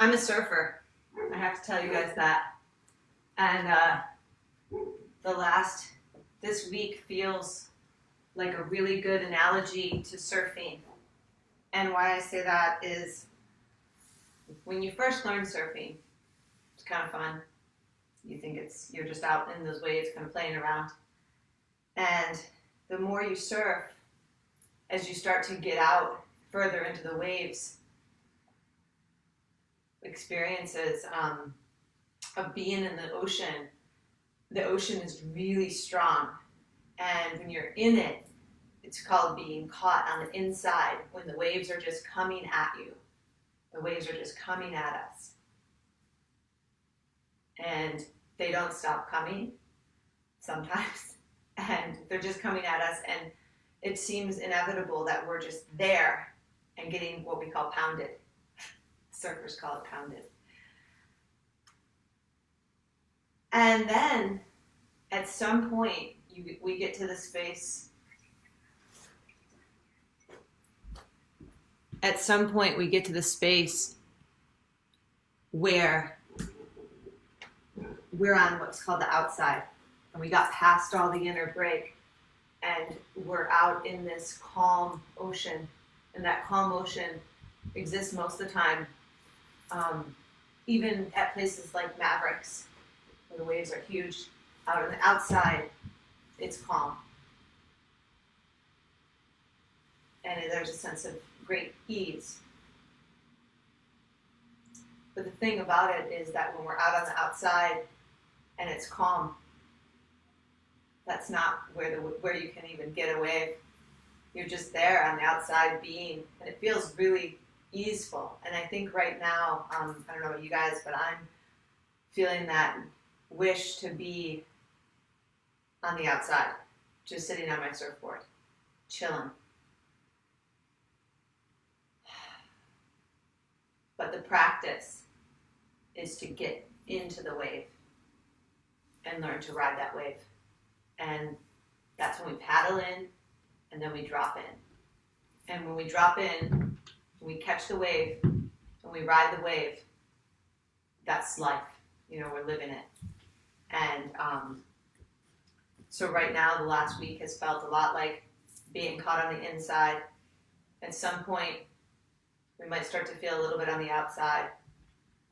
I'm a surfer. I have to tell you guys that. And this week feels like a really good analogy to surfing. And why I say that is when you first learn surfing, it's kind of fun. You think you're just out in those waves kind of playing around. And the more you surf, as you start to get out further into the waves, experiences of being in the ocean is really strong. And when you're in it, it's called being caught on the inside when the waves are just coming at you. The waves are just coming at us. And they don't stop coming sometimes. And they're just coming at us. And it seems inevitable that we're just there and getting what we call pounded. Surfers call it pounded. And then at some point, we get to the space. At some point, we get to the space where we're on what's called the outside. And we got past all the inner break. And we're out in this calm ocean. And that calm ocean exists most of the time. Even at places like Mavericks, where the waves are huge, out on the outside, it's calm. And there's a sense of great ease. But the thing about it is that when we're out on the outside and it's calm, that's not where you can even get a wave. You're just there on the outside being, and it feels really easeful. And I think right now, I don't know about you guys, but I'm feeling that wish to be on the outside, just sitting on my surfboard, chilling. But the practice is to get into the wave and learn to ride that wave. And that's when we paddle in and then we drop in. And when we drop in, we catch the wave and we ride the wave. That's life. We're living it. And so right now, the last week has felt a lot like being caught on the inside. At some point, we might start to feel a little bit on the outside.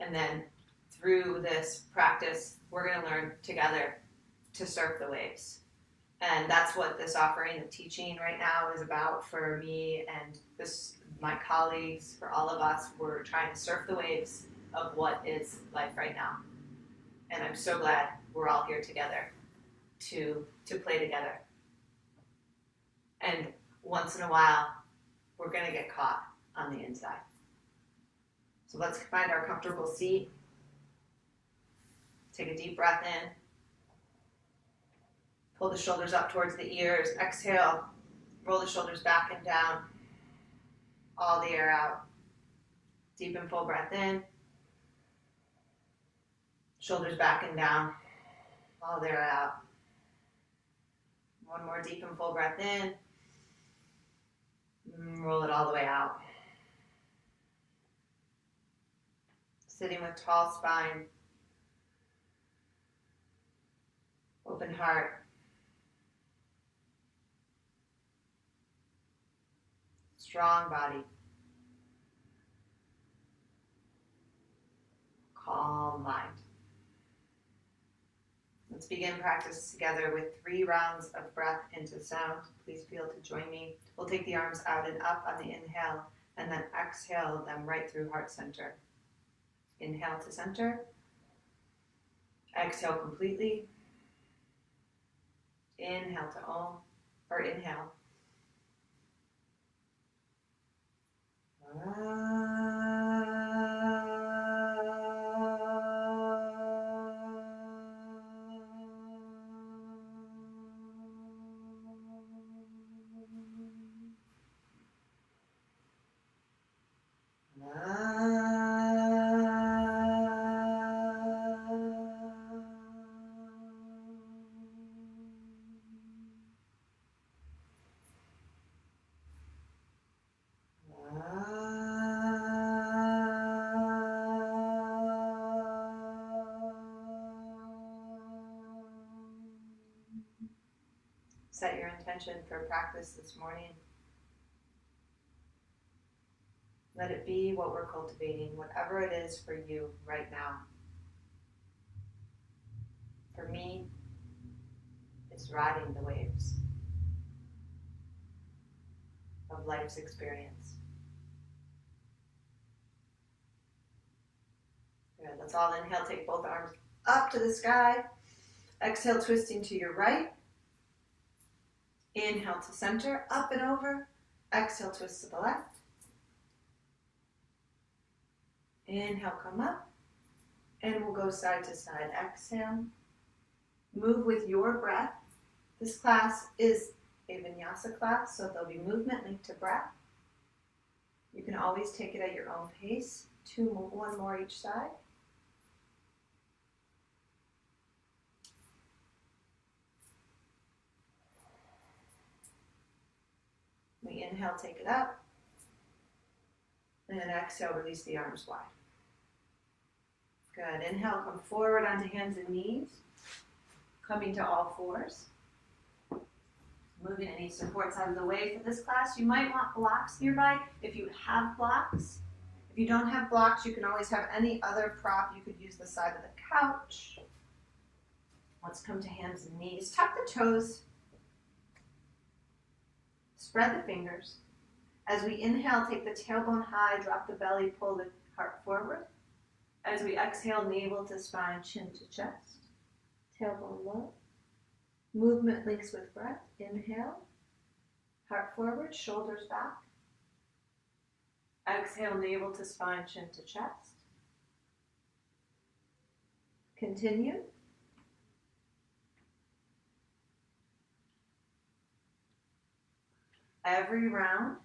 And then through this practice, we're going to learn together to surf the waves. And that's what this offering of teaching right now is about for me and my colleagues, for all of us. We're trying to surf the waves of what is life right now. And I'm so glad we're all here together to play together. And once in a while, we're going to get caught on the inside. So let's find our comfortable seat. Take a deep breath in. Pull the shoulders up towards the ears. Exhale. Roll the shoulders back and down. All the air out. Deep and full breath in. Shoulders back and down. All the air out. One more deep and full breath in. Roll it all the way out. Sitting with tall spine. Open heart. Strong body. Calm mind. Let's begin practice together with 3 rounds of breath into sound. Please feel to join me. We'll take the arms out and up on the inhale, and then exhale them right through heart center. Inhale to center. Exhale completely. Inhale to Om, or inhale. set your intention for practice this morning. Let it be what we're cultivating, whatever it is for you right now. For me, it's riding the waves of life's experience. Good. Let's all inhale, take both arms up to the sky. Exhale, twisting to your right. Inhale to center, up and over. Exhale, twist to the left. Inhale, come up. And we'll go side to side. Exhale. Move with your breath. This class is a Vinyasa class, so there'll be movement linked to breath. You can always take it at your own pace. One more each side. We inhale, take it up. And then exhale, release the arms wide. Good. Inhale, come forward onto hands and knees. Coming to all fours. Moving any supports out of the way for this class. You might want blocks nearby if you have blocks. If you don't have blocks, you can always have any other prop. You could use the side of the couch. Let's come to hands and knees. Tuck the toes. Spread the fingers. As we inhale, take the tailbone high, drop the belly, pull the heart forward. As we exhale, navel to spine, chin to chest. Tailbone low. Movement links with breath. Inhale. Heart forward, shoulders back. Exhale, navel to spine, chin to chest. Continue. Every round,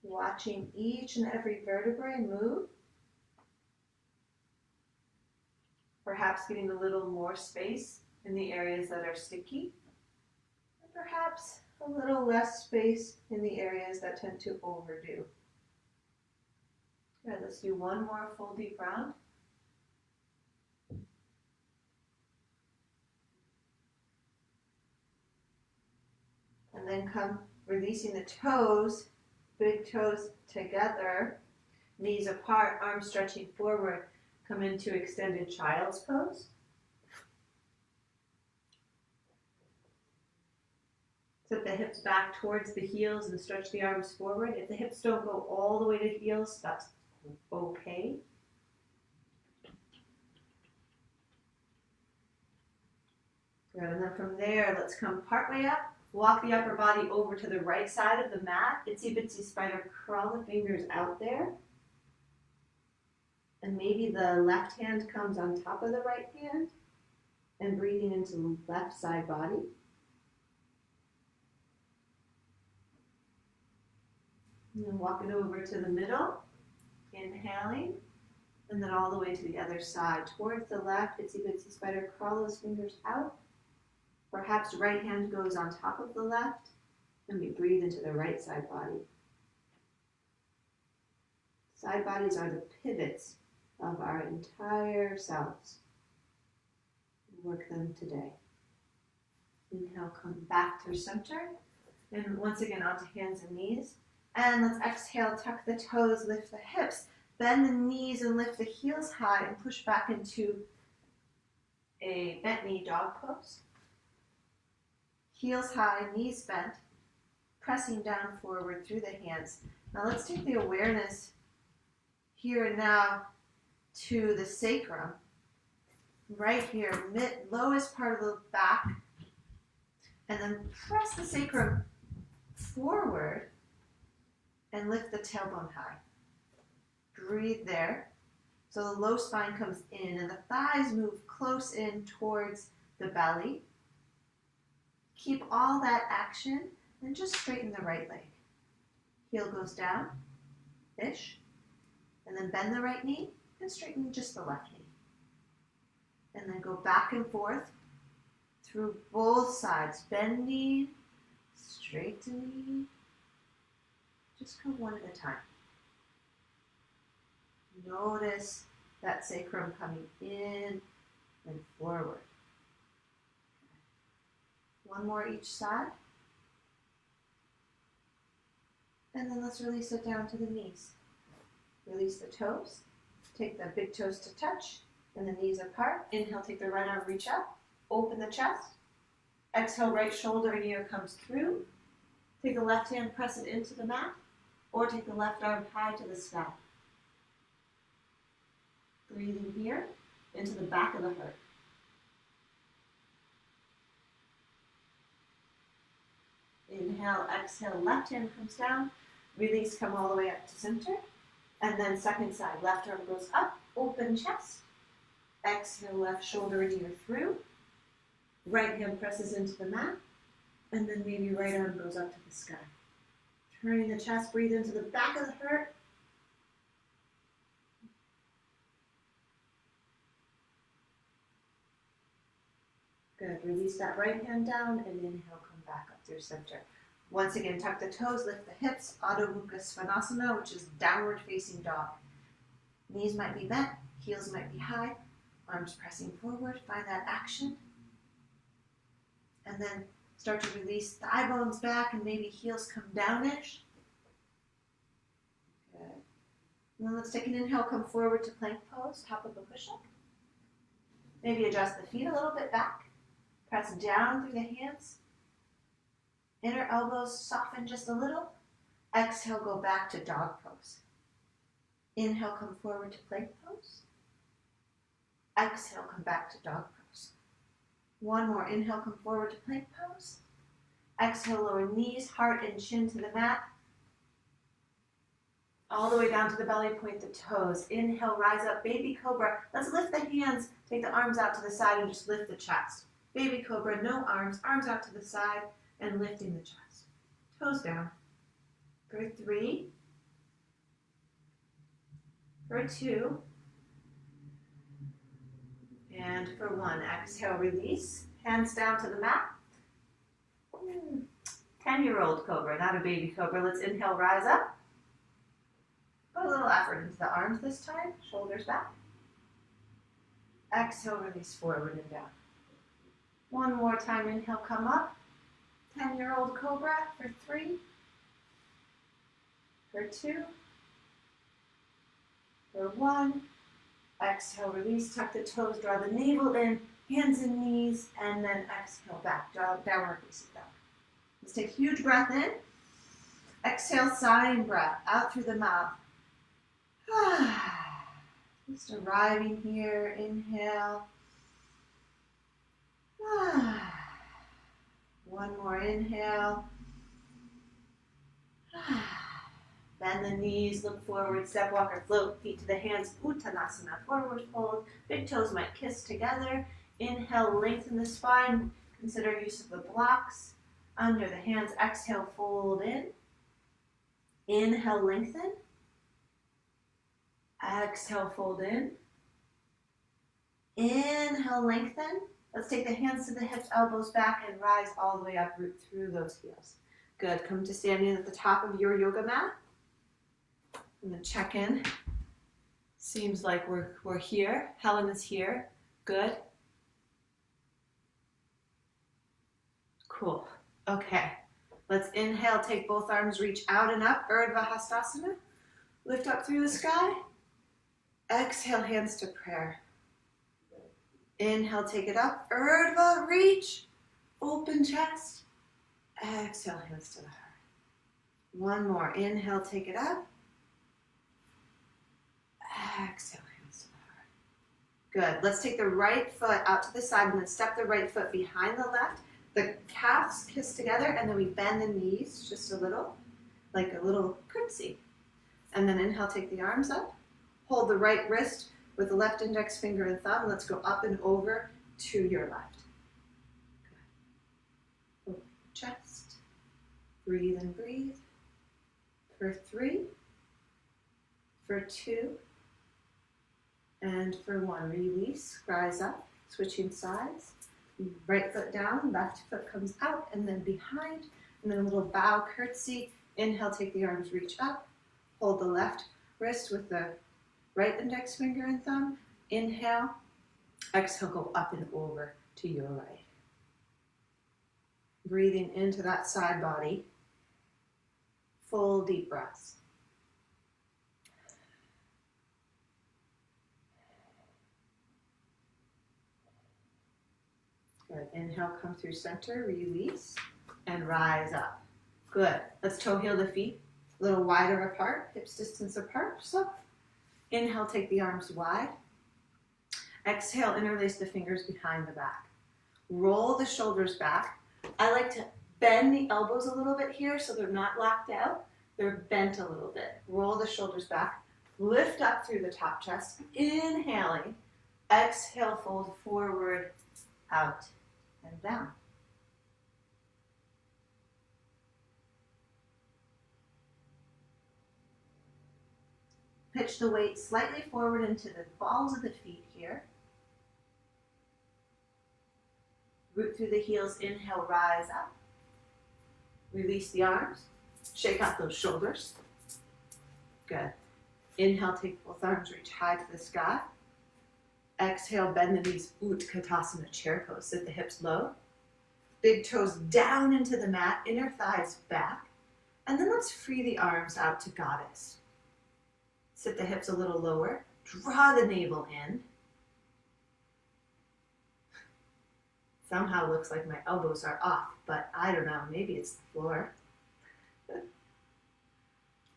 watching each and every vertebrae move. Perhaps getting a little more space in the areas that are sticky. And perhaps a little less space in the areas that tend to overdo. Good, let's do one more full deep round. And then come releasing the toes, big toes together, knees apart, arms stretching forward. Come into extended child's pose. Set the hips back towards the heels and stretch the arms forward. If the hips don't go all the way to heels, that's okay. Good, and then from there, let's come partway up. Walk the upper body over to the right side of the mat. Itsy bitsy spider, crawl the fingers out there. And maybe the left hand comes on top of the right hand. And breathing into the left side body. And then walk it over to the middle. Inhaling. And then all the way to the other side. Towards the left, itsy bitsy spider, crawl those fingers out. Perhaps right hand goes on top of the left, and we breathe into the right side body. Side bodies are the pivots of our entire selves. Work them today. Inhale, come back through center, and once again onto hands and knees. And let's exhale, tuck the toes, lift the hips, bend the knees and lift the heels high, and push back into a bent knee dog pose. Heels high, knees bent, pressing down forward through the hands. Now let's take the awareness here and now to the sacrum, right here, lowest part of the back, and then press the sacrum forward and lift the tailbone high. Breathe there. So the low spine comes in and the thighs move close in towards the belly. Keep all that action and just straighten the right leg. Heel goes down, ish, and then bend the right knee and straighten just the left knee. And then go back and forth through both sides, bending, straightening. Just go one at a time. Notice that sacrum coming in and forward. One more each side. And then let's release it down to the knees. Release the toes. Take the big toes to touch and the knees apart. Inhale, take the right arm, reach up. Open the chest. Exhale, right shoulder and ear comes through. Take the left hand, press it into the mat. Or take the left arm high to the sky. Breathing here into the back of the heart. Inhale, exhale, left hand comes down. Release, come all the way up to center. And then second side, left arm goes up, open chest. Exhale, left shoulder and ear through. Right hand presses into the mat. And then maybe right arm goes up to the sky. Turning the chest, breathe into the back of the heart. Good. Release that right hand down and inhale, come back up through center. Once again, tuck the toes, lift the hips, Adho Mukha Svanasana, which is downward facing dog. Knees might be bent, heels might be high, arms pressing forward. Find that action. And then start to release thigh bones back and maybe heels come downish. Good. And then let's take an inhale, come forward to plank pose, top of a push-up. Maybe adjust the feet a little bit back. Press down through the hands. Inner elbows soften just a little. Exhale, go back to dog pose. Inhale, come forward to plank pose. Exhale, come back to dog pose. One more. Inhale, come forward to plank pose. Exhale, lower knees, heart, and chin to the mat. All the way down to the belly, point the toes. Inhale, rise up, baby cobra. Let's lift the hands, take the arms out to the side and just lift the chest. Baby cobra, no arms, arms out to the side and lifting the chest. Toes down. For 3. For 2. And for 1. Exhale, release. Hands down to the mat. 10-year-old cobra, not a baby cobra. Let's inhale, rise up. Put a little effort into the arms this time. Shoulders back. Exhale, release forward and down. One more time, inhale, come up. 10-year-old cobra for 3. For 2. For 1. Exhale, release, tuck the toes, draw the navel in, hands and knees, and then exhale back, downward facing dog. Let's take a huge breath in. Exhale, sighing breath, out through the mouth. Just arriving here, inhale. One more inhale. Bend the knees, look forward, step walker, float, feet to the hands, Uttanasana, forward fold. Big toes might kiss together. Inhale, lengthen the spine. Consider use of the blocks. Under the hands, exhale, fold in. Inhale, lengthen. Exhale, fold in. Inhale, lengthen. Let's take the hands to the hips, elbows back, and rise all the way up through those heels. Good. Come to standing at the top of your yoga mat. And then check in. Seems like we're here. Helen is here. Good. Cool. Okay. Let's inhale. Take both arms, reach out and up. Urdhva Hastasana. Lift up through the sky. Exhale, hands to prayer. Inhale, take it up. Urdhva, reach. Open chest. Exhale, hands to the heart. One more. Inhale, take it up. Exhale, hands to the heart. Good. Let's take the right foot out to the side and then step the right foot behind the left. The calves kiss together and then we bend the knees just a little, like a little curtsy. And then inhale, take the arms up. Hold the right wrist with the left index finger and thumb. Let's go up and over to your left. Good. Open chest. Breathe and breathe. For 3. For 2. And for 1. Release. Rise up. Switching sides. Right foot down. Left foot comes out and then behind. And then a little bow curtsy. Inhale, take the arms, reach up. Hold the left wrist with the right index finger and thumb. Inhale. Exhale, go up and over to your right. Breathing into that side body. Full deep breaths. Good. Inhale, come through center, release, and rise up. Good. Let's toe heel the feet a little wider apart, hips distance apart. So inhale, take the arms wide. Exhale, interlace the fingers behind the back. Roll the shoulders back. I like to bend the elbows a little bit here so they're not locked out. They're bent a little bit. Roll the shoulders back. Lift up through the top chest. Inhaling. Exhale, fold forward, out, and down. Pitch the weight slightly forward into the balls of the feet here. Root through the heels, inhale, rise up. Release the arms. Shake out those shoulders. Good. Inhale, take both arms, reach high to the sky. Exhale, bend the knees, Utkatasana, chair pose. Sit the hips low. Big toes down into the mat, inner thighs back. And then let's free the arms out to goddess. Sit the hips a little lower. Draw the navel in. Somehow looks like my elbows are off, but I don't know, maybe it's the floor.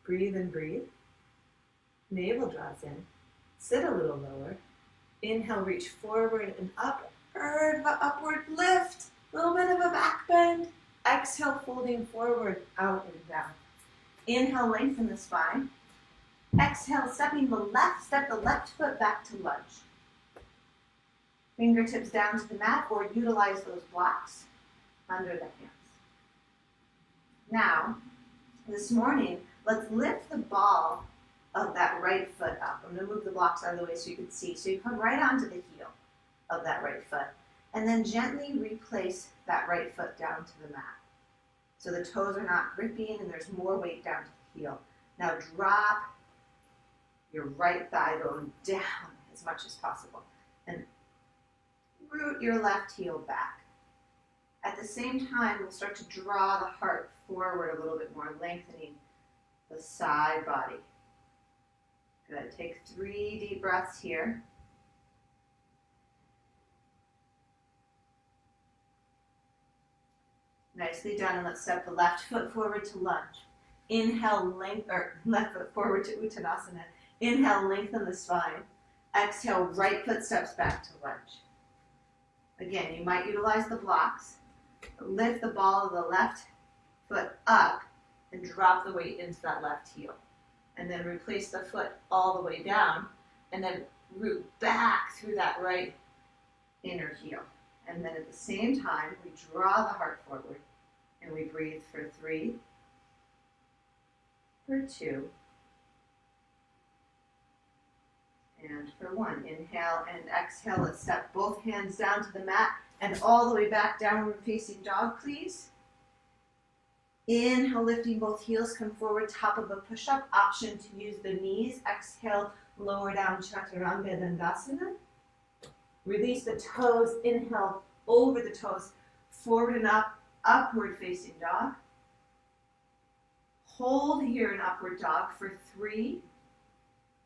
Breathe and breathe. Navel draws in. Sit a little lower. Inhale, reach forward and upward lift. A little bit of a back bend. Exhale, folding forward, out and down. Inhale, lengthen the spine. Exhale, step the left foot back to lunge. Fingertips down to the mat or utilize those blocks under the hands. Now, this morning, let's lift the ball of that right foot up. I'm going to move the blocks out of the way so you can see. So you come right onto the heel of that right foot and then gently replace that right foot down to the mat. So the toes are not gripping and there's more weight down to the heel. Now drop your right thigh bone down as much as possible and root your left heel back. At the same time, we'll start to draw the heart forward a little bit more, lengthening the side body. Good. Take 3 deep breaths here. Nicely done, and let's step the left foot forward to lunge. Inhale, left foot forward to Uttanasana. Inhale, lengthen the spine. Exhale, right foot steps back to lunge. Again, you might utilize the blocks. Lift the ball of the left foot up and drop the weight into that left heel. And then replace the foot all the way down and then root back through that right inner heel. And then at the same time, we draw the heart forward and we breathe for 3, for 2, and for 1. Inhale and exhale. Let's step both hands down to the mat and all the way back, downward facing dog, please. Inhale, lifting both heels, come forward, top of a push-up. Option to use the knees. Exhale, lower down, Chaturanga Dandasana. Release the toes. Inhale, over the toes, forward and up, upward facing dog. Hold here in upward dog for 3.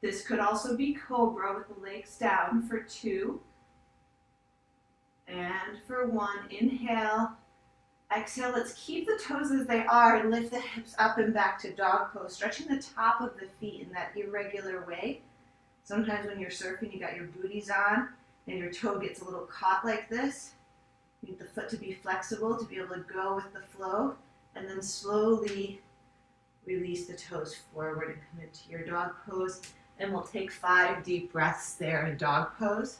This could also be cobra with the legs down for 2. And for 1, inhale. Exhale, let's keep the toes as they are and lift the hips up and back to dog pose, stretching the top of the feet in that irregular way. Sometimes when you're surfing, you got your booties on and your toe gets a little caught like this. You need the foot to be flexible to be able to go with the flow, and then slowly release the toes forward and come into your dog pose. And we'll take 5 deep breaths there in dog pose.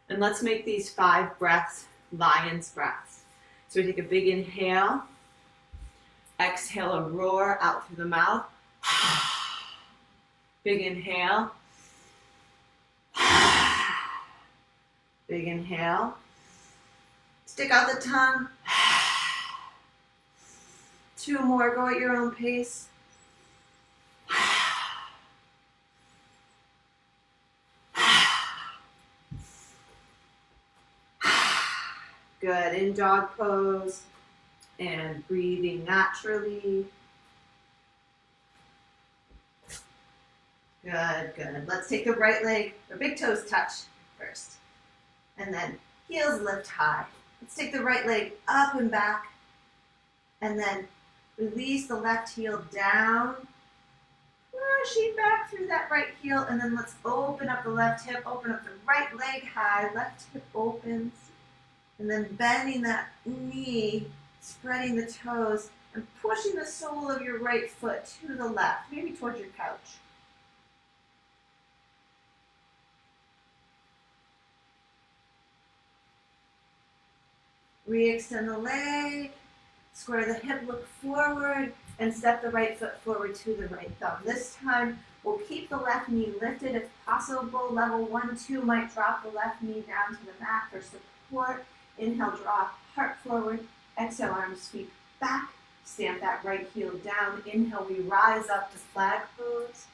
And let's make these 5 breaths lion's breaths. So we take a big inhale, exhale a roar out through the mouth. Big inhale. Big inhale. Stick out the tongue. 2 more, go at your own pace. Good, in dog pose. And breathing naturally. Good, good. Let's take the right leg, the big toes touch first. And then heels lift high. Let's take the right leg up and back. And then release the left heel down. Pushing back through that right heel. And then let's open up the left hip, open up the right leg high. Left hip opens. And then bending that knee, spreading the toes, and pushing the sole of your right foot to the left, maybe towards your couch. Re-extend the leg, square the hip, look forward, and step the right foot forward to the right thumb. This time, we'll keep the left knee lifted. If possible, level 1, 2 might drop the left knee down to the mat for support. Inhale, draw heart forward. Exhale, arms sweep back. Stamp that right heel down. Inhale, we rise up to flag pose.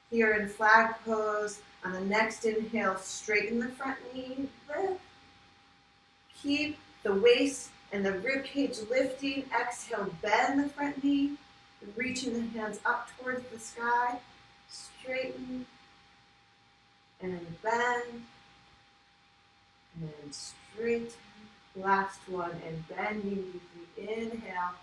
Here in flag pose, on the next inhale, straighten the front knee, lift. Keep the waist and the rib cage lifting. Exhale, bend the front knee, reaching the hands up towards the sky. Straighten and bend and straighten. Last one, and bending deeply. Inhale.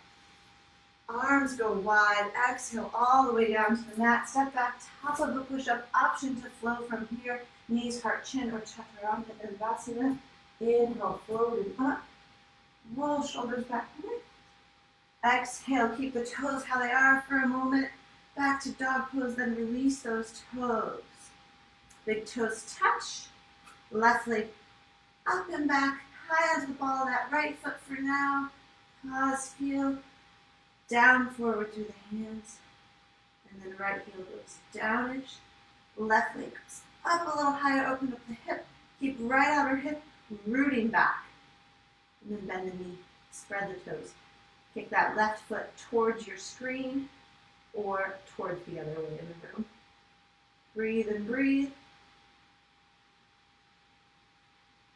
Arms go wide. Exhale all the way down to the mat. Step back, top of the push-up. Option to flow from here. Knees, heart, chin, or chaturanga and Savasana. Inhale, forward and up. Roll shoulders back. Exhale, keep the toes how they are for a moment. Back to dog pose, then release those toes. Big toes touch. Left leg up and back. High onto the ball of that right foot for now. Pause, feel. Down, forward through the hands. And then right heel goes downish. Left leg goes up a little higher, open up the hip. Keep right outer hip, rooting back. And then bend the knee, spread the toes. Kick that left foot towards your screen or towards the other way in the room. Breathe and breathe.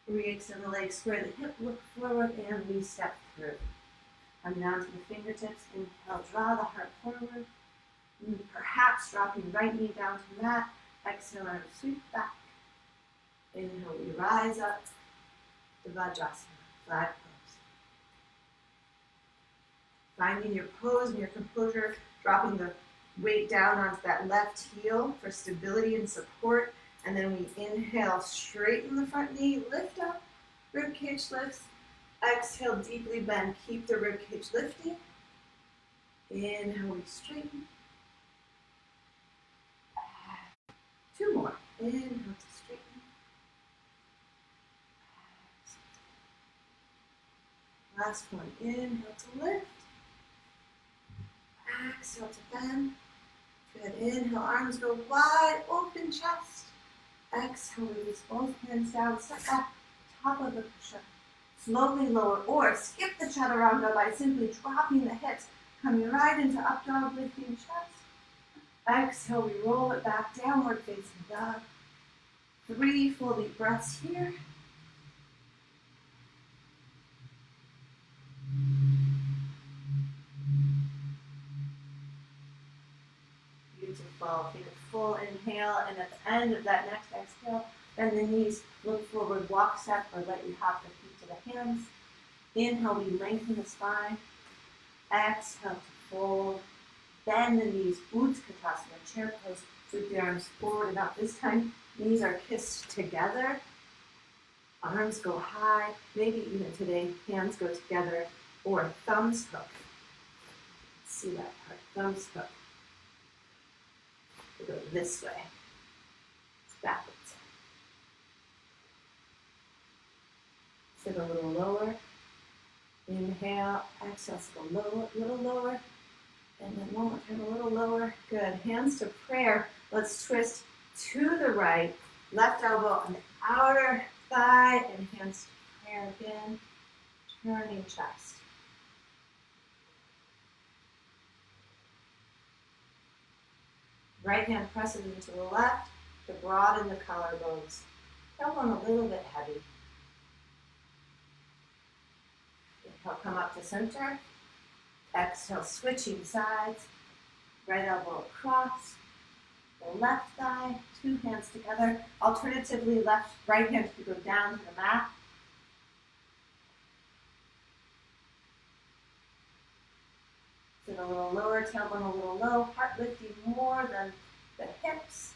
Re-extend the legs, square the hip, look forward, and we step through. Come down to the fingertips. Inhale, draw the heart forward. Perhaps dropping right knee down to the mat. Exhale, arms sweep back. Inhale, we rise up to Vajrasana, flag pose. Finding your pose and your composure, dropping the weight down onto that left heel for stability and support. And then we inhale, straighten the front knee, lift up, rib cage lifts. Exhale, deeply bend, keep the rib cage lifting. Inhale, we straighten. 2 more. Inhale to straighten. Last one. Inhale to lift. Exhale to bend. Good. Inhale, arms go wide, open chest. Exhale, release both hands down. Step back, top of the push-up. Slowly lower or skip the chaturanga by simply dropping the hips, coming right into up dog, lifting chest. Exhale, we roll it back, downward facing dog. 3 full deep breaths here. Beautiful. Take a full inhale, and at the end of that next exhale, bend the knees, look forward, walk step, or let you hop the feet to the hands. Inhale, we lengthen the spine. Exhale to fold. Bend the knees, Utkatasana, chair pose. Sweep the arms forward and up. This time, knees are kissed together. Arms go high. Maybe even today, hands go together. Or thumbs hook. Let's see that part. Thumbs hook. We'll go this way. It's backwards. Sit a little lower. Inhale, exhale, sit a little lower. And then one more time, a little lower. Good. Hands to prayer. Let's twist to the right. Left elbow on the outer thigh. And hands to prayer again. Turning chest. Right hand presses into the left to broaden the collarbones. Tailbone a little bit heavy. Inhale, come up to center. Exhale, switching sides. Right elbow across. The left thigh, two hands together. Alternatively, right hand could go down to the mat. Sit a little lower, tailbone a little low, heart lifting more than the hips.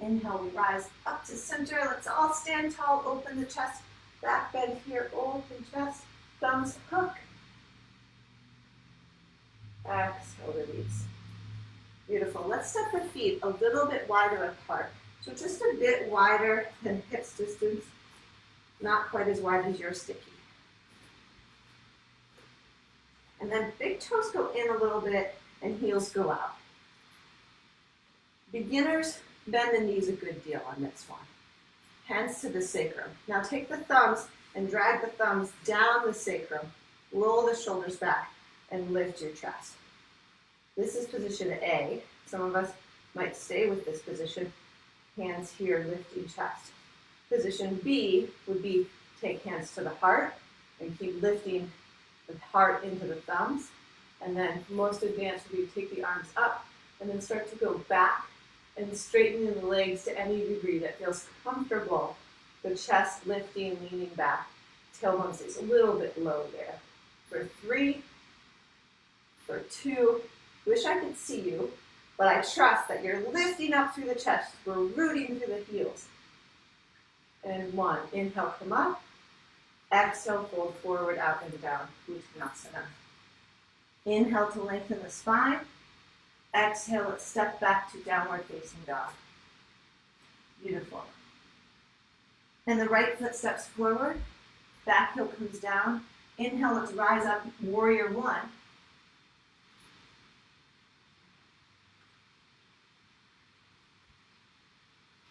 And inhale, we rise up to center. Let's all stand tall, open the chest, back bend here, open chest, thumbs hook. Exhale, release. Beautiful. Let's step the feet a little bit wider apart. So just a bit wider than hips distance, not quite as wide as your sticky. And then big toes go in a little bit and heels go out. Beginners, bend the knees a good deal on this one. Hands to the sacrum. Now take the thumbs and drag the thumbs down the sacrum. Roll the shoulders back and lift your chest. This is position A. Some of us might stay with this position. Hands here, lifting chest. Position B would be take hands to the heart and keep lifting the heart into the thumbs. And then most advanced would be take the arms up and then start to go back and straightening the legs to any degree that feels comfortable. The chest lifting, leaning back. Tailbone stays a little bit low there. For 3, for 2, wish I could see you, but I trust that you're lifting up through the chest. We're rooting through the heels. And 1, inhale, come up. Exhale, fold forward, out and down, Vinyasa. Inhale to lengthen the spine. Exhale, let's step back to downward facing dog. Beautiful. And the right foot steps forward. Back heel comes down. Inhale, let's rise up, warrior 1.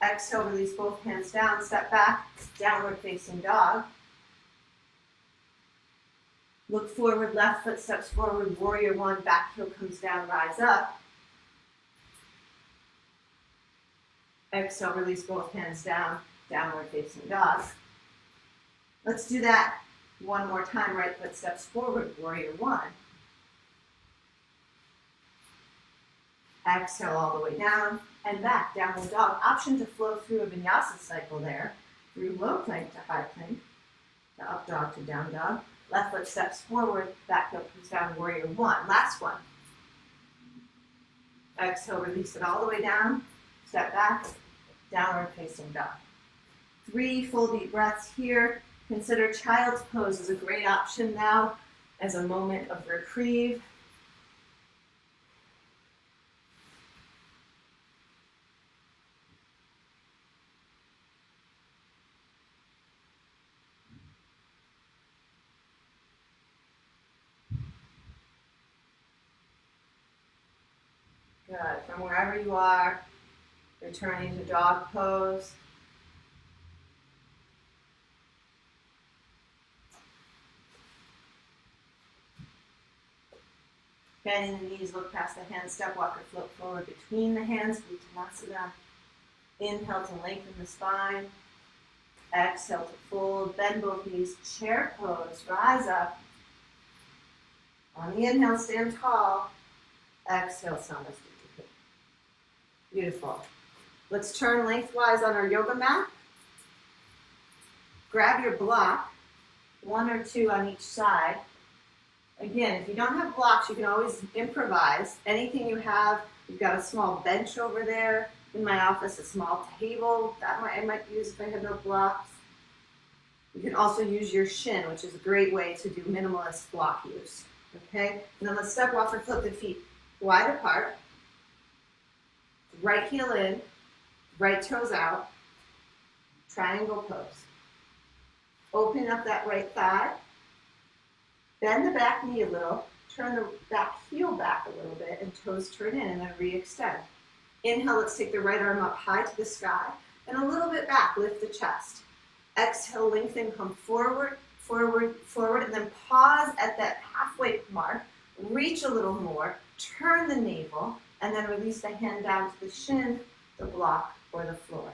Exhale, release both hands down, step back, downward facing dog. Look forward, left foot steps forward, warrior 1, back heel comes down, rise up. Exhale, release both hands down, downward facing dog. Let's do that one more time. Right foot steps forward, warrior 1. Exhale all the way down and back, downward dog. Option to flow through a vinyasa cycle there, through low plank to high plank, to up dog to down dog. Left foot steps forward, back heel comes down, warrior 1. Last one. Exhale, release it all the way down, step back, downward facing dog. 3 full deep breaths here. Consider child's pose as a great option now as a moment of reprieve. Good. From wherever you are, returning to dog pose. Bending the knees, look past the hands, step, walk, or float forward between the hands, Vinyasa. Inhale to lengthen the spine. Exhale to fold, bend both knees, chair pose, rise up. On the inhale, stand tall. Exhale, Savasana. Beautiful. Let's turn lengthwise on our yoga mat. Grab your block, 1 or 2 on each side. Again, if you don't have blocks, you can always improvise. Anything you have, you've got a small bench over there. In my office, a small table. That I might use if I have no blocks. You can also use your shin, which is a great way to do minimalist block use. Okay? And then let's step, walk, or flip the feet wide apart. Right heel in, right toes out, triangle pose. Open up that right thigh, bend the back knee a little, turn the back heel back a little bit, and toes turn in, and then re-extend. Inhale, let's take the right arm up high to the sky, and a little bit back, lift the chest. Exhale, lengthen, come forward, forward, forward, and then pause at that halfway mark, reach a little more, turn the navel, and then release the hand down to the shin, the block, or the floor,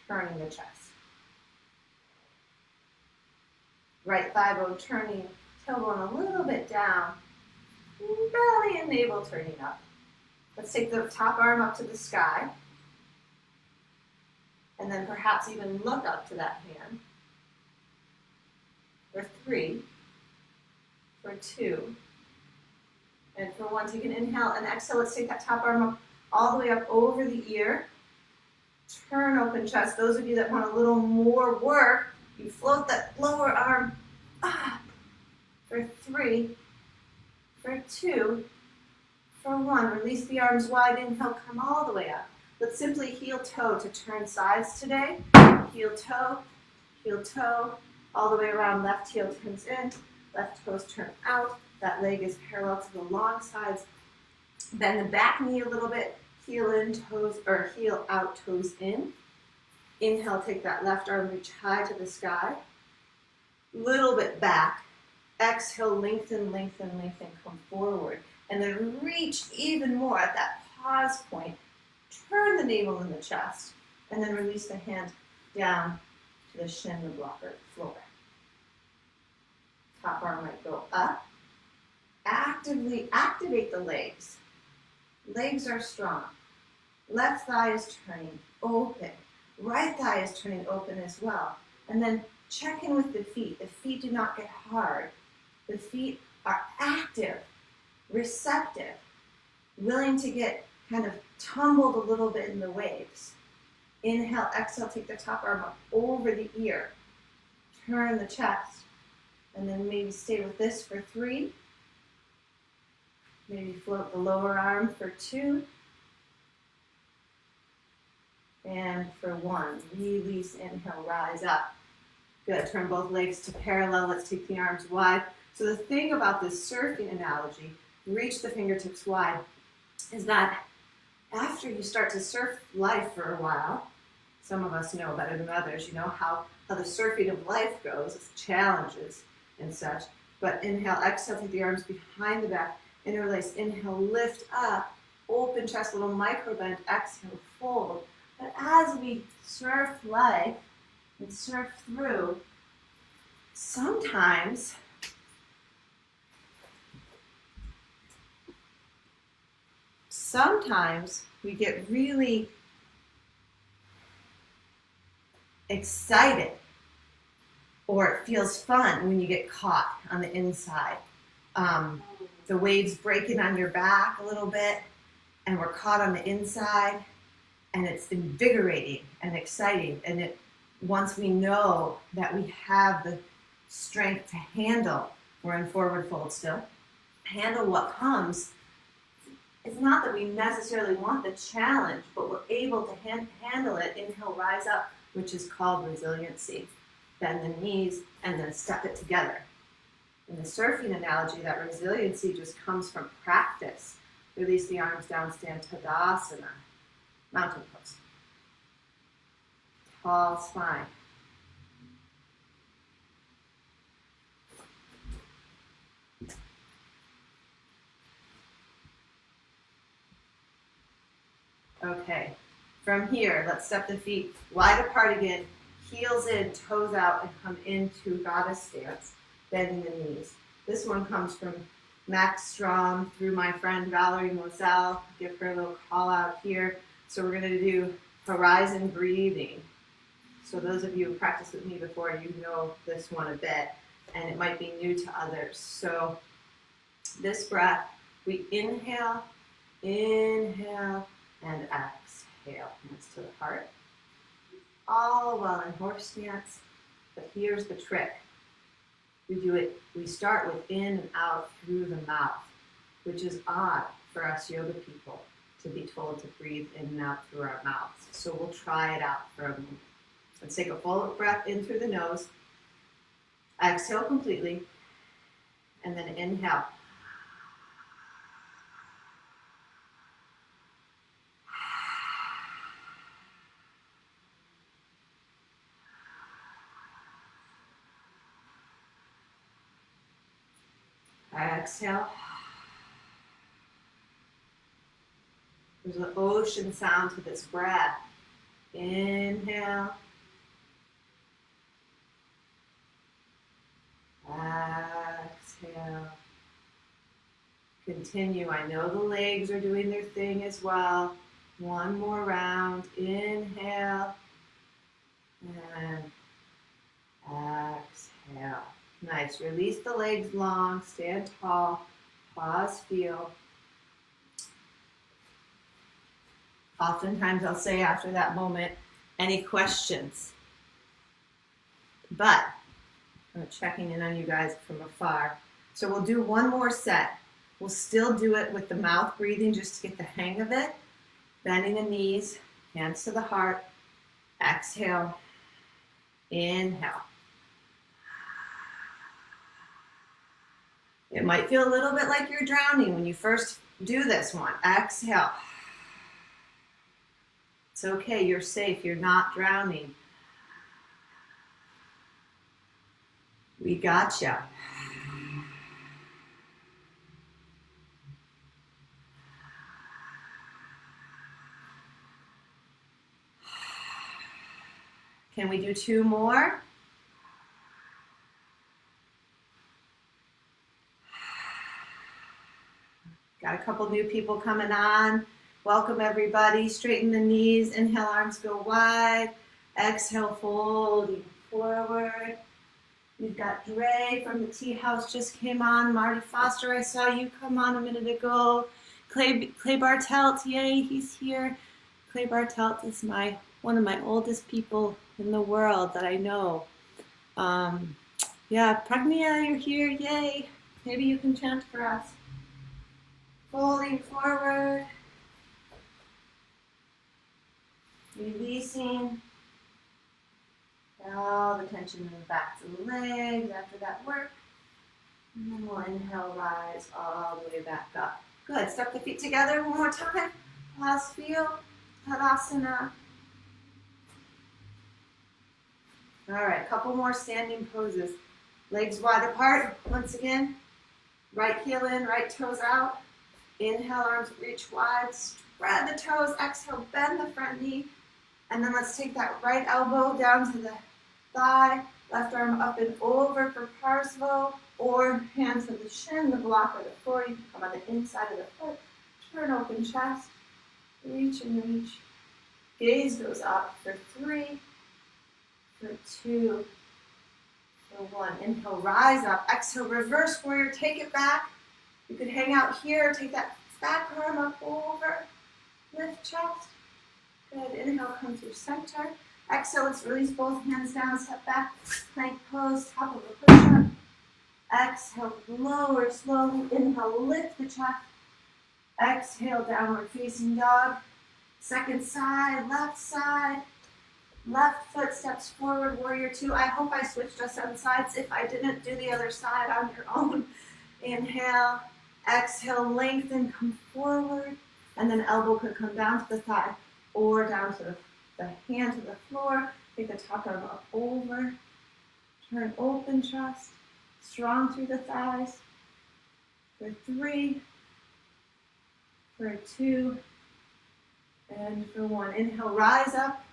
turning the chest. Right thigh bone turning tailbone a little bit down, belly and navel turning up. Let's take the top arm up to the sky, and then perhaps even look up to that hand. For 3, for 2, and for 1. Take an inhale and exhale. Let's take that top arm up all the way up over the ear. Turn open chest. Those of you that want a little more work, you float that lower arm up. For 3, for 2, for 1. Release the arms wide. Inhale, come all the way up. Let's simply heel toe to turn sides today. Heel toe, all the way around. Left heel turns in, left toes turn out. That leg is parallel to the long sides. Bend the back knee a little bit. Heel in, toes, or heel out, toes in. Inhale, take that left arm, reach high to the sky. Little bit back. Exhale, lengthen, lengthen, lengthen, come forward. And then reach even more at that pause point. Turn the navel in the chest. And then release the hand down to the shin, the blocker, floor. Top arm might go up. Actively activate the legs. Legs are strong. Left thigh is turning open. Right thigh is turning open as well. And then check in with the feet. The feet do not get hard. The feet are active, receptive, willing to get kind of tumbled a little bit in the waves. Inhale, exhale, take the top arm up over the ear. Turn the chest. And then maybe stay with this for 3. Maybe float the lower arm for 2. And for 1. Release, inhale, rise up. Good, turn both legs to parallel. Let's take the arms wide. So the thing about this surfing analogy, reach the fingertips wide, is that after you start to surf life for a while, some of us know better than others, you know how the surfing of life goes, it's challenges and such. But inhale, exhale, take the arms behind the back, interlace, inhale, lift up, open chest, little micro bend, exhale, fold. But as we surf life and surf through, sometimes we get really excited, or it feels fun when you get caught on the inside. The waves breaking on your back a little bit, and we're caught on the inside, and it's invigorating and exciting. And once we know that we have the strength to handle, we're in forward fold still, handle what comes. It's not that we necessarily want the challenge, but we're able to handle it. Inhale, rise up, which is called resiliency. Bend the knees and then step it together. In the surfing analogy, that resiliency just comes from practice. Release the arms down, stand Tadasana, mountain pose. Tall spine. Okay, from here, let's step the feet wide apart again, heels in, toes out, and come into goddess stance, bending the knees. This one comes from Max Strom through my friend Valerie Moselle. Give her a little call out here. So we're going to do horizon breathing. So those of you who practiced with me before, you know this one a bit, and it might be new to others. So this breath, we inhale, inhale, and exhale. Hands to the heart. All while in horse stance. But here's the trick. We start with in and out through the mouth, which is odd for us yoga people to be told to breathe in and out through our mouths. So we'll try it out for a moment. Let's take a full breath in through the nose. Exhale completely. And then inhale. Exhale. There's an ocean sound to this breath. Inhale. Exhale. Continue. I know the legs are doing their thing as well. One more round. Inhale. And exhale. Nice. Release the legs long. Stand tall. Pause. Feel. Oftentimes I'll say after that moment, any questions? But I'm checking in on you guys from afar. So we'll do one more set. We'll still do it with the mouth breathing just to get the hang of it. Bending the knees, hands to the heart. Exhale. Inhale. It might feel a little bit like you're drowning when you first do this one. Exhale. It's okay, you're safe, you're not drowning. We gotcha. Can we do two more? Got a couple new people coming on. Welcome everybody. Straighten the knees. Inhale, arms go wide. Exhale, folding forward. We've got Dre from the Tea House just came on. Marty Foster, I saw you come on a minute ago. Clay Bartelt, yay, he's here. Clay Bartelt is one of my oldest people in the world that I know. Yeah, Pragnia, you're here, yay. Maybe you can chant for us. Folding forward. Releasing all the tension in the backs of the legs after that work. And then we'll inhale, rise all the way back up. Good. Step the feet together one more time. Pause, feel. Tadasana. All right, a couple more standing poses. Legs wide apart. Once again, right heel in, right toes out. Inhale, arms reach wide. Spread the toes. Exhale, bend the front knee. And then let's take that right elbow down to the thigh, left arm up and over for Parsvo, or hand to the shin, the block or the floor. You can come on the inside of the foot. Turn open chest. Reach and reach. Gaze goes up for 3, for 2, for 1. Inhale, rise up. Exhale, reverse warrior. Take it back. You could hang out here. Take that back arm up over. Lift chest. Good. Inhale, come through center. Exhale, let's release both hands down, step back, plank pose, top of a push-up. Exhale, lower slowly. Inhale, lift the chest. Exhale, downward facing dog. Second side. Left foot steps forward, warrior 2. I hope I switched us on sides. If I didn't, do the other side on your own. Inhale, exhale, lengthen, come forward. And then elbow could come down to the thigh or down to the hand to the floor. Take the top arm up over. Turn open chest. Strong through the thighs. For 3. For 2. And for 1. Inhale, rise up.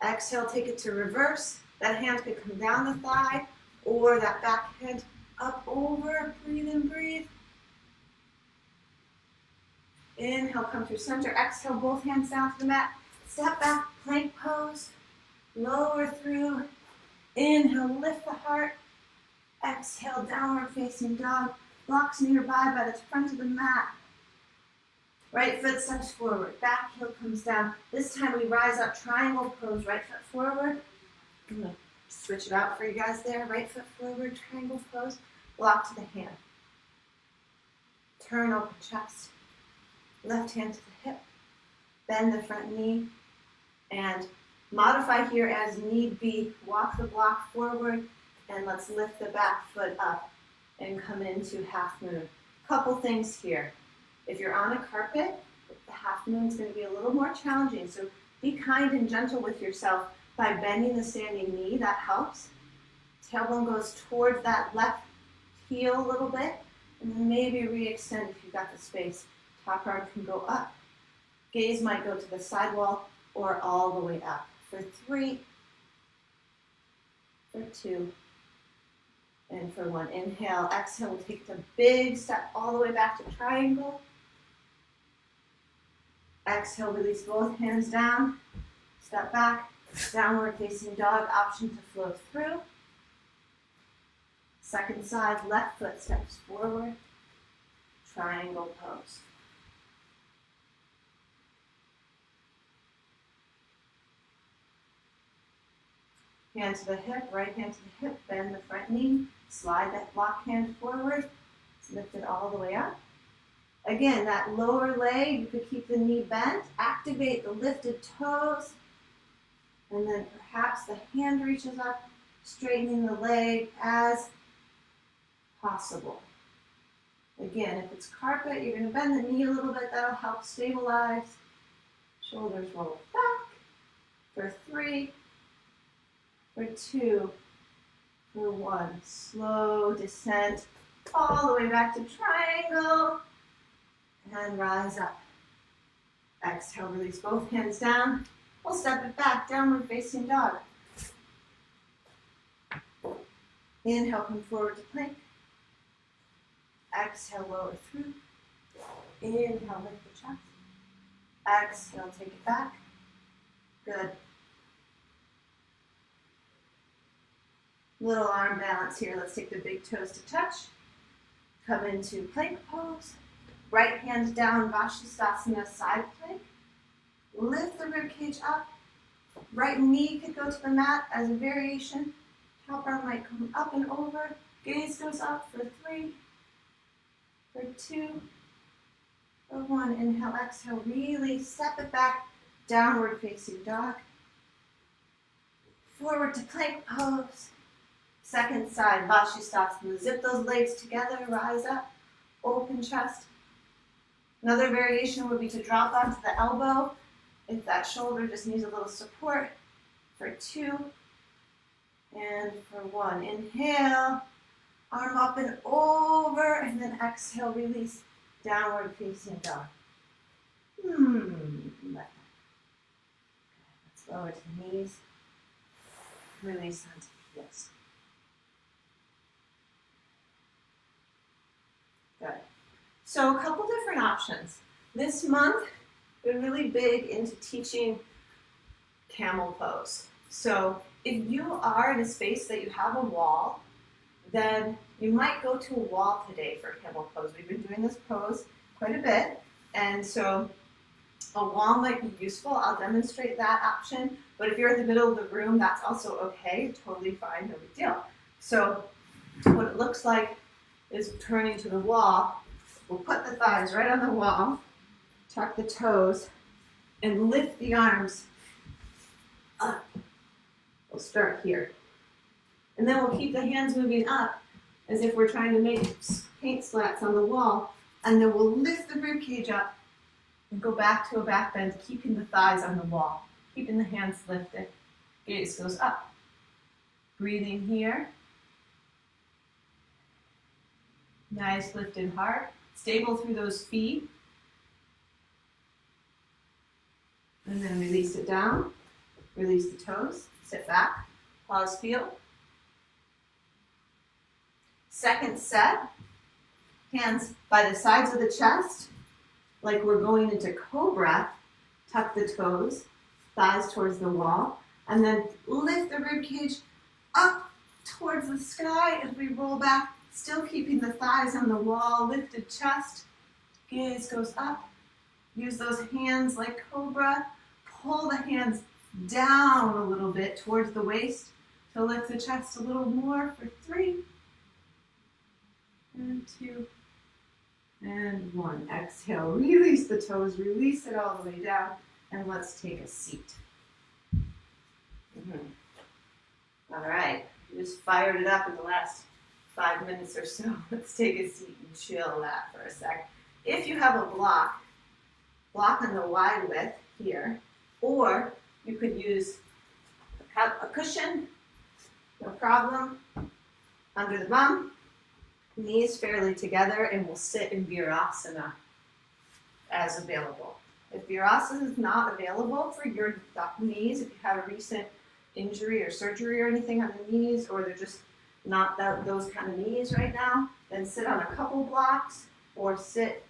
Exhale, take it to reverse. That hand could come down the thigh or that back hand up over. Breathe and breathe. Inhale, come through center. Exhale, both hands down to the mat. Step back, plank pose. Lower through. Inhale, lift the heart. Exhale, downward facing dog. Blocks nearby by the front of the mat. Right foot steps forward. Back heel comes down. This time we rise up, triangle pose. Right foot forward. I'm going to switch it out for you guys there. Right foot forward, triangle pose. Block to the hand. Turn open chest. Left hand to the hip, bend the front knee, and modify here as need be. Walk the block forward, and let's lift the back foot up and come into half moon. Couple things here. If you're on a carpet, the half moon is going to be a little more challenging, so be kind and gentle with yourself by bending the standing knee. That helps. Tailbone goes towards that left heel a little bit, and then maybe re-extend if you've got the space. Top arm can go up. Gaze might go to the side wall or all the way up. For 3, for 2, And for one, inhale, exhale, we'll take the big step all the way back to triangle. Exhale, release both hands down. Step back, downward facing dog, option to flow through. Second side, left foot steps forward. Triangle pose. Hand to the hip, right hand to the hip, bend the front knee, slide that block hand forward, lift it all the way up. Again, that lower leg, you could keep the knee bent, activate the lifted toes, and then perhaps the hand reaches up, straightening the leg as possible. Again, if it's carpet, you're going to bend the knee a little bit, that'll help stabilize. Shoulders roll back for 3, for 2, for 1. Slow descent all the way back to triangle. And rise up. Exhale, release both hands down. We'll step it back, downward facing dog. Inhale, come forward to plank. Exhale, lower through. Inhale, lift the chest. Exhale, take it back. Good. Little arm balance here. Let's take the big toes to touch. Come into plank pose. Right hand down, Vashisthasana, side plank. Lift the rib cage up. Right knee could go to the mat as a variation. Top arm might come up and over. Gaze goes up for 3, for 2, for 1. Inhale, exhale, release. Step it back, downward facing dog. Forward to plank pose. Second side, Vashisthasana. Zip those legs together, rise up, open chest. Another variation would be to drop onto the elbow if that shoulder just needs a little support. For 2 and for 1. Inhale, arm up and over, and then exhale, release, downward facing dog. Let's lower to the knees, release onto the heels. Good. So a couple different options. This month, we're really big into teaching camel pose. So if you are in a space that you have a wall, then you might go to a wall today for camel pose. We've been doing this pose quite a bit, and so a wall might be useful. I'll demonstrate that option, but if you're in the middle of the room, that's also okay, totally fine, no big deal. So what it looks like is turning to the wall. We'll put the thighs right on the wall, tuck the toes, and lift the arms up. We'll start here. And then we'll keep the hands moving up as if we're trying to make paint slats on the wall. And then we'll lift the rib cage up and go back to a back bend, keeping the thighs on the wall, keeping the hands lifted. Gaze goes up. Breathing here. Nice lifted heart. Stable through those feet. And then release it down. Release the toes. Sit back. Pause, feel. Second set. Hands by the sides of the chest, like we're going into cobra. Tuck the toes, thighs towards the wall, and then lift the rib cage up towards the sky as we roll back, still keeping the thighs on the wall, lifted chest. Gaze goes up. Use those hands like cobra. Pull the hands down a little bit towards the waist to lift the chest a little more for 3, and 2, and 1. Exhale, release the toes, release it all the way down, and let's take a seat. All right, we just fired it up in the last 5 minutes or so. Let's take a seat and chill that for a sec. If you have a block on the wide width here, or you could use a cushion, no problem, under the bum, knees fairly together, and we'll sit in Virasana as available. If Virasana is not available for your knees, if you have a recent injury or surgery or anything on the knees, or they're just not those kind of knees right now, then sit on a couple blocks or sit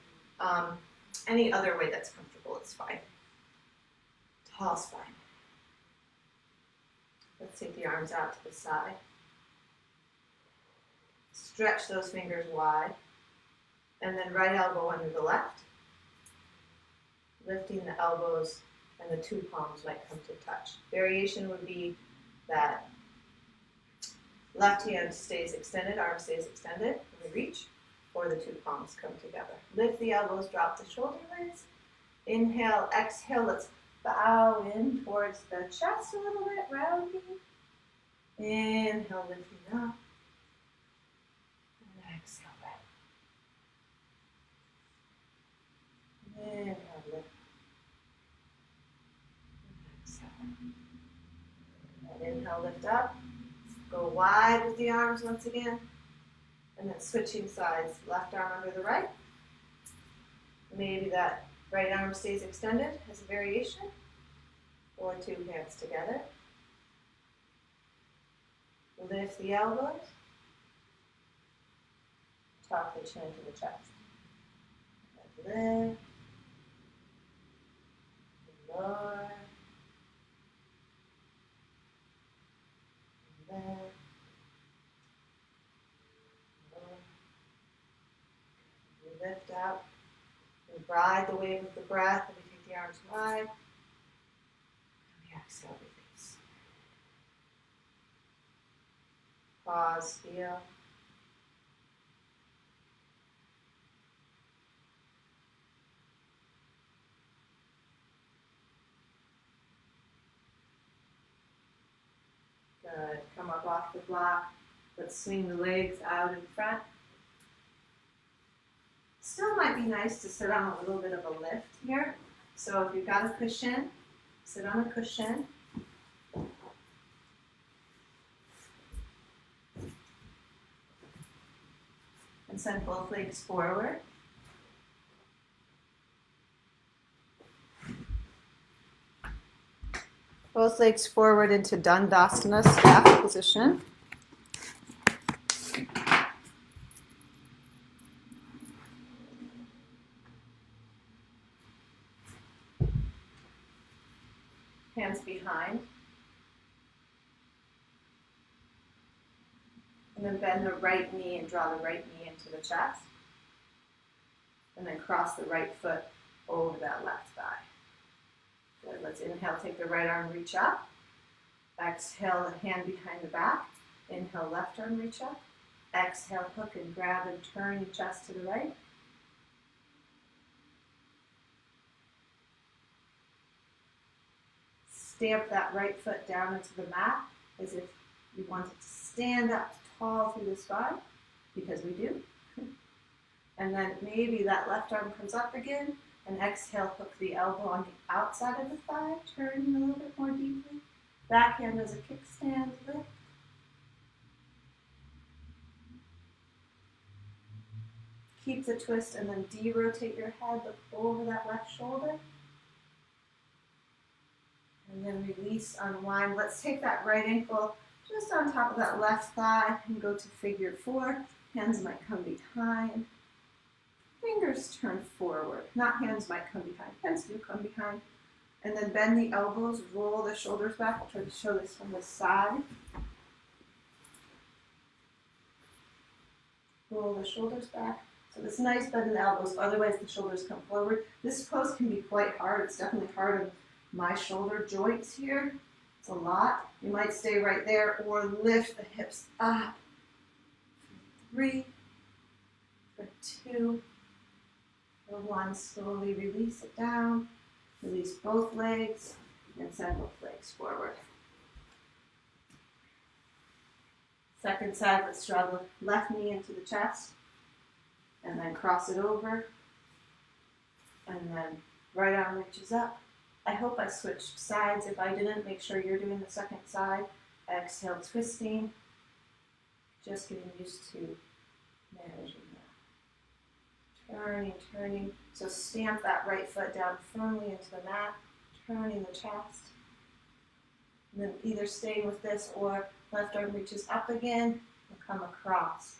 any other way that's comfortable. It's fine. Tall spine. Let's take the arms out to the side. Stretch those fingers wide. And then right elbow under the left. Lifting the elbows and the two palms might come to touch. Variation would be that left hand stays extended, arm stays extended when we reach, or the two palms come together. Lift the elbows, drop the shoulder blades. Inhale, exhale, let's bow in towards the chest a little bit, rounding. Inhale, lifting up. And exhale back. Inhale, lift. And exhale. And inhale, lift up. Go wide with the arms once again. And then switching sides, left arm under the right. Maybe that right arm stays extended as a variation, or two hands together. Lift the elbows. Tuck the chin to the chest. Lift. Lower. Lift. We lift up. We ride the wave of the breath, and we take the arms wide. And we exhale, release. Pause, feel. Good. Come up off the block. Let's swing the legs out in front. Still might be nice to sit on a little bit of a lift here. So if you've got a cushion, sit on a cushion. And send both legs forward. Both legs forward into Dandasana, staff position. Hands behind. And then bend the right knee and draw the right knee into the chest. And then cross the right foot over that left thigh. Good. Let's inhale, take the right arm, reach up. Exhale, the hand behind the back. Inhale, left arm, reach up. Exhale, hook and grab and turn your chest to the right. Stamp that right foot down into the mat as if you want it to stand up tall through the spine, because we do. And then maybe that left arm comes up again, and exhale, hook the elbow on the outside of the thigh, turning a little bit more deeply. Back hand as a kickstand lift. Keep the twist and then de-rotate your head, look over that left shoulder. And then release, unwind. Let's take that right ankle just on top of that left thigh and go to figure four. Hands might come behind. Fingers turn forward. Not hands might come behind. Hands do come behind. And then bend the elbows, roll the shoulders back. I'll try to show this from this side. Roll the shoulders back. So this nice bend in the elbows, otherwise the shoulders come forward. This pose can be quite hard. It's definitely hard on my shoulder joints here. It's a lot. You might stay right there or lift the hips up. For 3, for 2, for 1. Slowly release it down. Release both legs and send both legs forward. Second side, let's draw the left knee into the chest and then cross it over. And then right arm reaches up. I hope I switched sides. If I didn't, make sure you're doing the second side. Exhale, twisting. Just getting used to managing that. Turning, turning. So stamp that right foot down firmly into the mat, turning the chest. And then either stay with this or left arm reaches up again will come across.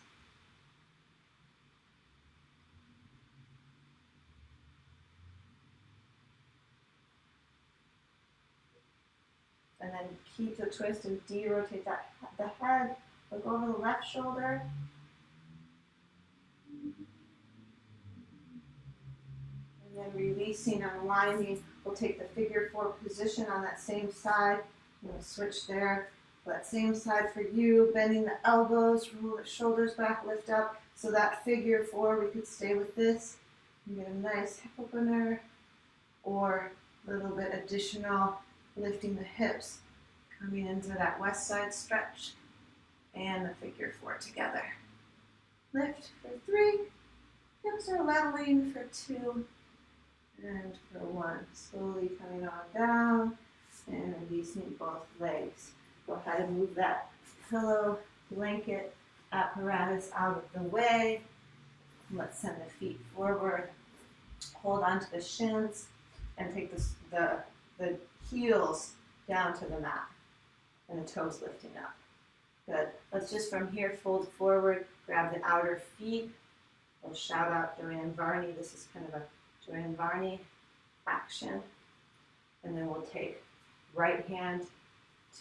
And then keep the twist and de-rotate that. The head, look over the left shoulder. And then releasing, unwinding. We'll take the figure 4 position on that same side. I'm going to switch there. That same side for you, bending the elbows, roll the shoulders back, lift up. So that figure 4, we could stay with this and get a nice hip opener, or a little bit additional lifting the hips, coming into that west side stretch, and the figure 4 together. Lift for 3, hips are leveling for 2, and for 1. Slowly coming on down, and releasing both legs. Go ahead and move that pillow, blanket, apparatus out of the way. Let's send the feet forward. Hold on to the shins and take the heels down to the mat and the toes lifting up. Good. Let's just from here fold forward, grab the outer feet. We'll shout out Joanne Varney. This is kind of a Joanne Varney action. And then we'll take right hand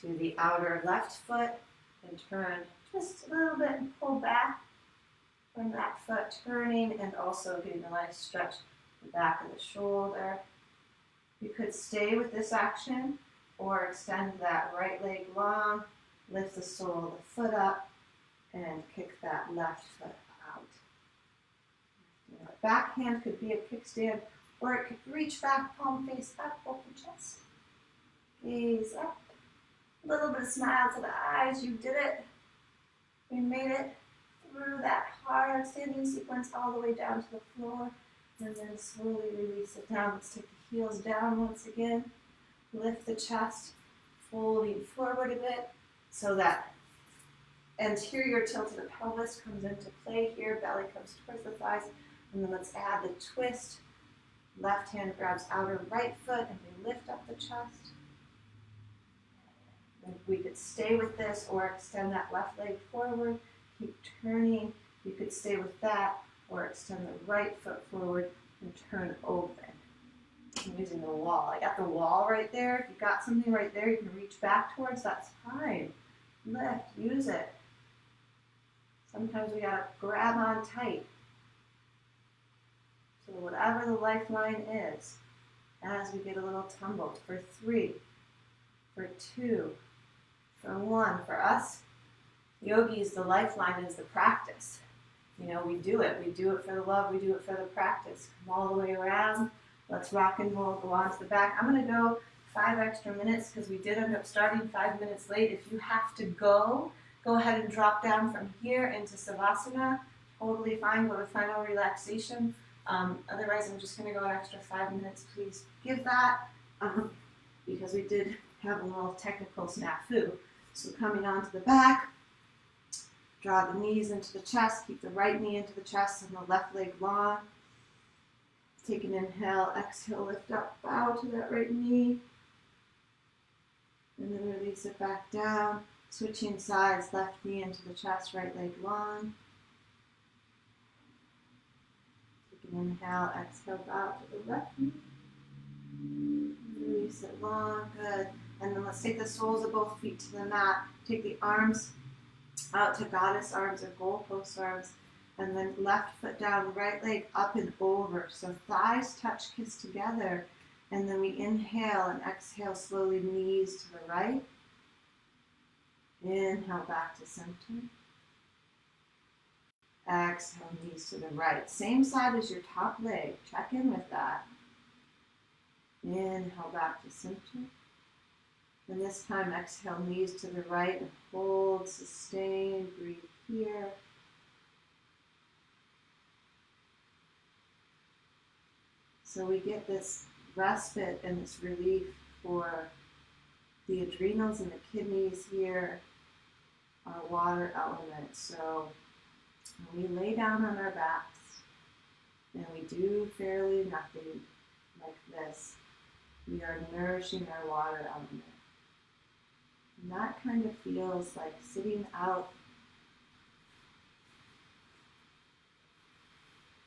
to the outer left foot and turn just a little bit and pull back from that foot, turning and also getting a nice stretch the back of the shoulder. You could stay with this action or extend that right leg long, lift the sole of the foot up, and kick that left foot out. You know, back hand could be a kickstand, or it could reach back, palm face up, open chest. Gaze up. A little bit of smile to the eyes. You did it. We made it through that hard standing sequence all the way down to the floor. And then slowly release it down. Let's take the heels down once again. Lift the chest, folding forward a bit so that anterior tilt of the pelvis comes into play here. Belly comes towards the thighs. And then let's add the twist. Left hand grabs outer right foot and we lift up the chest. We could stay with this or extend that left leg forward, keep turning. You could stay with that or extend the right foot forward and turn open. I'm using the wall. I got the wall right there. If you got something right there you can reach back towards, that's fine. Lift, use it. Sometimes we gotta grab on tight. So whatever the lifeline is, as we get a little tumbled, for 3, for 2, for 1. For us, yogis, the lifeline is the practice. You know, we do it for the love, we do it for the practice. Come all the way around, let's rock and roll, go on to the back. I'm gonna go 5 extra minutes because we did end up starting 5 minutes late. If you have to go ahead and drop down from here into Savasana, totally fine, go to final relaxation. Otherwise, I'm just gonna go an extra 5 minutes. Please give that, because we did have a little technical snafu. So coming onto the back, draw the knees into the chest, keep the right knee into the chest and the left leg long. Take an inhale, exhale, lift up, bow to that right knee. And then release it back down. Switching sides, left knee into the chest, right leg long. Take an inhale, exhale, bow to the left knee. Release it long, good. And then let's take the soles of both feet to the mat. Take the arms out to goddess arms or goalpost arms. And then left foot down, right leg up and over. So thighs touch, kiss together. And then we inhale and exhale slowly, knees to the right. Inhale back to center. Exhale, knees to the right. Same side as your top leg. Check in with that. Inhale back to center. And this time, exhale, knees to the right and hold, sustain, breathe here. So we get this respite and this relief for the adrenals and the kidneys here, our water element. So we lay down on our backs and we do fairly nothing like this. We are nourishing our water element. And that kind of feels like sitting out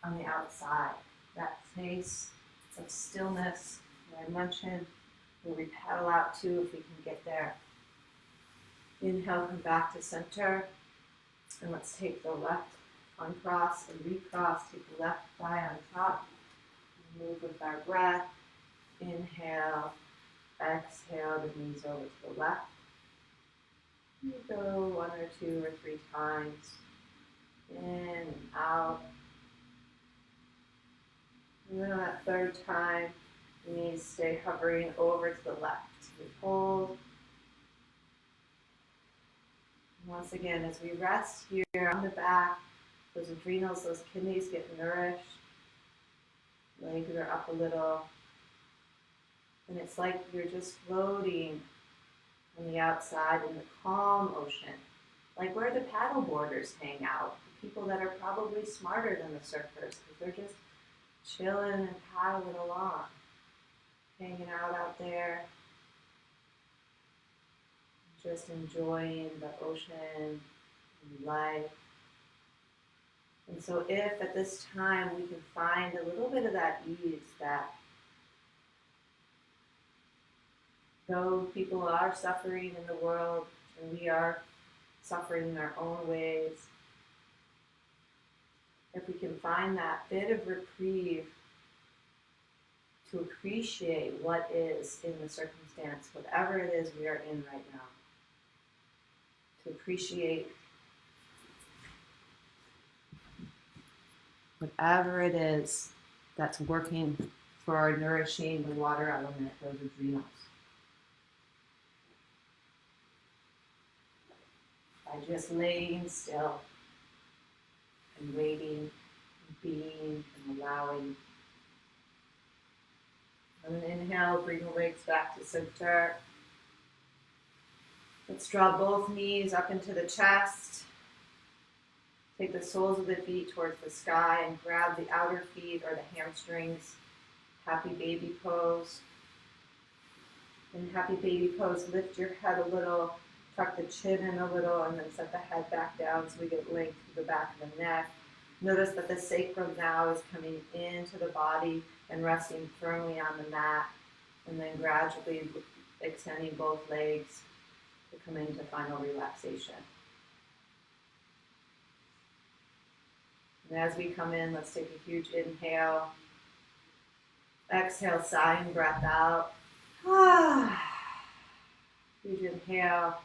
on the outside. That space of stillness that I mentioned, where we paddle out to if we can get there. Inhale, come back to center. And let's take the left uncross and recross. Take the left thigh on top. Move with our breath. Inhale, exhale, the knees over to the left. You go 1 or 2 or 3 times. In and out. And then on that third time, the knees stay hovering over to the left. We hold. And once again, as we rest here on the back, those adrenals, those kidneys get nourished. Legs are up a little. And it's like you're just floating on the outside in the calm ocean, like where the paddle boarders hang out, the people that are probably smarter than the surfers, because they're just chilling and paddling along, hanging out there, just enjoying the ocean and life. And so if at this time we can find a little bit of that ease, that though people are suffering in the world and we are suffering in our own ways, if we can find that bit of reprieve to appreciate what is in the circumstance, whatever it is we are in right now, to appreciate whatever it is that's working for nourishing the water element, those adrenals. By just laying still and waiting, and being and allowing. And inhale, bring the legs back to center. Let's draw both knees up into the chest. Take the soles of the feet towards the sky and grab the outer feet or the hamstrings. Happy baby pose. In happy baby pose, lift your head a little, tuck the chin in a little, and then set the head back down so we get length to the back of the neck. Notice that the sacrum now is coming into the body and resting firmly on the mat, and then gradually extending both legs to come into final relaxation. And as we come in, let's take a huge inhale. Exhale, sighing breath out. Huge inhale.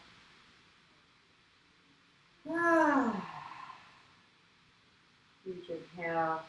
Huge inhale.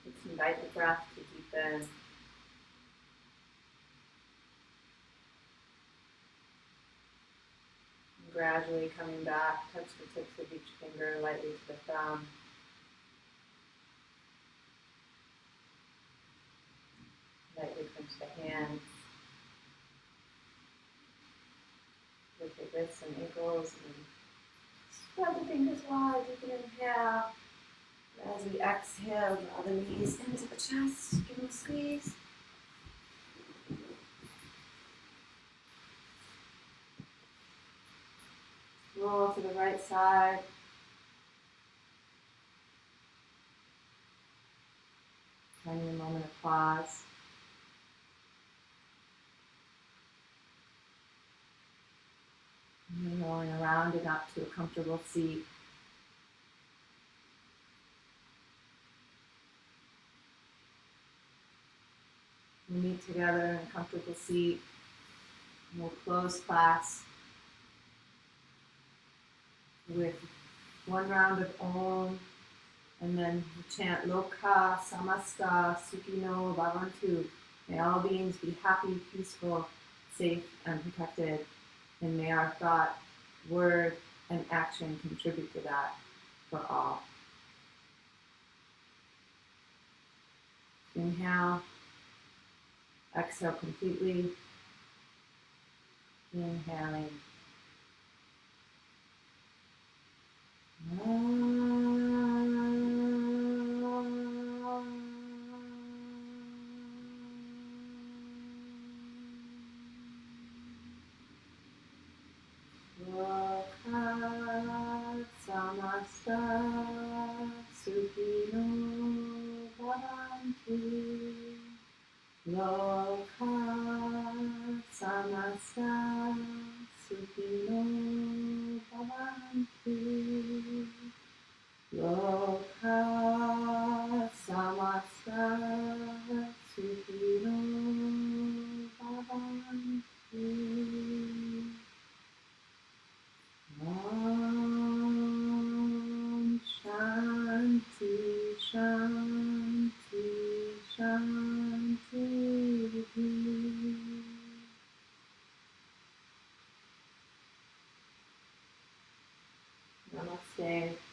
Let's invite the breath to deepen. And gradually coming back, touch the tips of each finger lightly to the thumb. Lightly pinch the hands. Look at wrists and ankles and spread the fingers wide. You can inhale. As we exhale, draw the knees into the chest, give them a squeeze. roll to the right side. Finding a moment of pause. And then rolling around and up to a comfortable seat. We meet together in a comfortable seat. And we'll close class with one round of Om, and then we chant Loka Samasta Sukhino Bhavantu. May all beings be happy, peaceful, safe, and protected. And may our thought, word, and action contribute to that for all. Inhale. Exhale completely. Inhaling. Loka samasta sukhino bhavantu. Loka samasta sukhino bhavantu. Loka samasta sukhino bhavantu. Om Shanti Shanti Shanti. Namaste.